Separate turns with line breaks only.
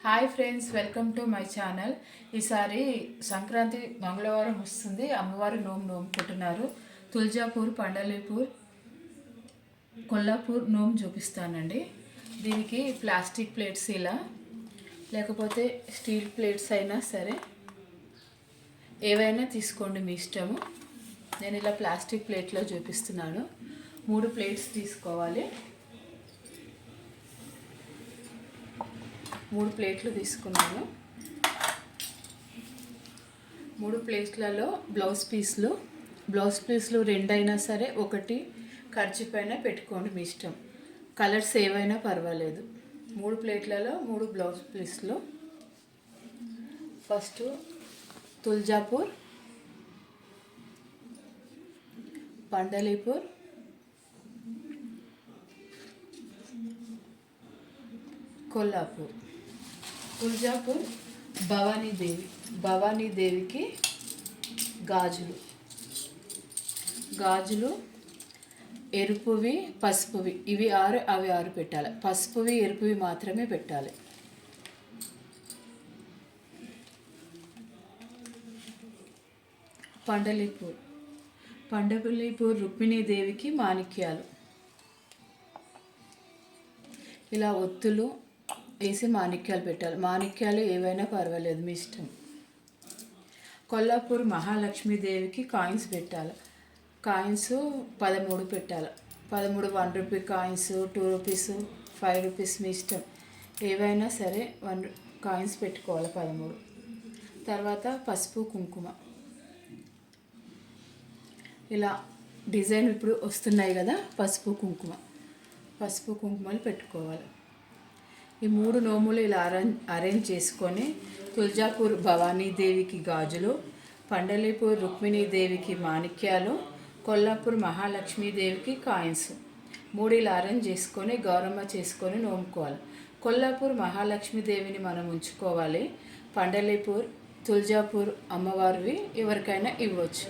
Hi friends, welcome to my channel. ఈసారి సంక్రాంతి మంగళవారం వస్తుంది. అమ్మవారి నోముకుంటున్నారు. తుల్జాపూర్, పండలీపూర్, కొల్లాపూర్ నోము చూపిస్తానండి. దీనికి ప్లాస్టిక్ ప్లేట్స్ ఇలా, లేకపోతే స్టీల్ ప్లేట్స్ అయినా సరే ఏవైనా తీసుకోండి, మీ ఇష్టము. నేను ఇలా ప్లాస్టిక్ ప్లేట్లో చూపిస్తున్నాను. 3 ప్లేట్స్ తీసుకోవాలి. 3 ప్లేట్లు తీసుకున్నాను. 3 ప్లేట్లలో బ్లౌజ్ పీస్లు 2 అయినా సరే, ఒకటి ఖర్చు పైన పెట్టుకోండి, మీ ఇష్టం. కలర్స్ ఏవైనా పర్వాలేదు. 3 ప్లేట్లలో 3 బ్లౌజ్ పీస్లు. ఫస్ట్ తుల్జాపూర్, పండలీపూర్, కొల్లాపూర్. తుల్జాపూర్ భవానీదేవికి గాజులు ఎరుపువి, పసుపువి, ఇవి 6 అవి 6 పెట్టాలి. పసుపువి ఎరుపువి మాత్రమే పెట్టాలి. పండలీపూర్ రుక్మిణీదేవికి మాణిక్యాలు. ఇలా ఒత్తులు వేసి మాణిక్యాలు పెట్టాలి. మాణిక్యాలు ఏవైనా పర్వాలేదు, మీ ఇష్టం. కొల్లాపూర్ మహాలక్ష్మీదేవికి కాయిన్స్ పెట్టాలి. కాయిన్స్ 13 పెట్టాలి. 13 1 రూపీ కాయిన్స్, 2 రూపీస్, 5 రూపీస్, మీ ఇష్టం. ఏవైనా సరే 1 కాయిన్స్ పెట్టుకోవాలి, 13. తర్వాత పసుపు, కుంకుమ. ఇలా డిజైన్ ఇప్పుడు వస్తున్నాయి కదా, పసుపు కుంకుమలు పెట్టుకోవాలి. ఈ 3 నోములు ఇలా అరేంజ్ చేసుకొని, తుల్జాపూర్ భవానీదేవికి గాజులు, పండలీపూర్ రుక్మిణీదేవికి మాణిక్యాలు, కొల్లాపూర్ మహాలక్ష్మీదేవికి కాయిన్స్ 3 ఇలా అరేంజ్ చేసుకొని గౌరమ్మ చేసుకొని నోముకోవాలి. కొల్లాపూర్ మహాలక్ష్మీదేవిని మనం ఉంచుకోవాలి. పండలీపూర్, తుల్జాపూర్ అమ్మవారివి ఎవరికైనా ఇవ్వచ్చు.